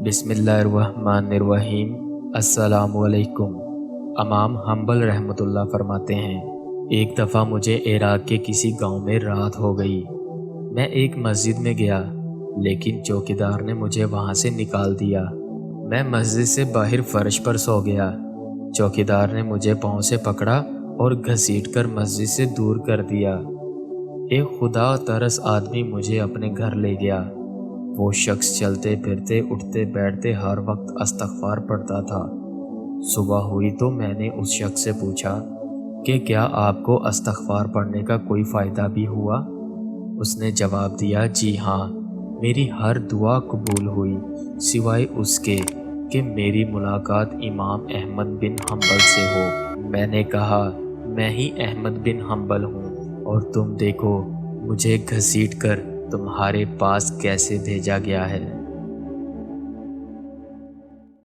बिस्मिल्लाहिर्रहमानिर्रहीम। अस्सलामुअलैकुम। इमाम हम्बल रहमतुल्लाह फरमाते हैं, एक दफ़ा मुझे इराक़ के किसी गांव में रात हो गई। मैं एक मस्जिद में गया, लेकिन चौकीदार ने मुझे वहां से निकाल दिया। मैं मस्जिद से बाहर फर्श पर सो गया। चौकीदार ने मुझे पाँव से पकड़ा और घसीटकर मस्जिद से दूर कर दिया। एक खुदा तरस आदमी मुझे अपने घर ले गया। वो शख्स चलते फिरते उठते बैठते हर वक्त अस्तगफार पढ़ता था। सुबह हुई तो मैंने उस शख्स से पूछा कि क्या आपको अस्तगफार पढ़ने का कोई फ़ायदा भी हुआ? उसने जवाब दिया, जी हाँ, मेरी हर दुआ कबूल हुई सिवाय उसके कि मेरी मुलाकात इमाम अहमद बिन हम्बल से हो। मैंने कहा, मैं ही अहमद बिन हम्बल हूँ और तुम देखो मुझे घसीट कर तुम्हारे पास कैसे भेजा गया है।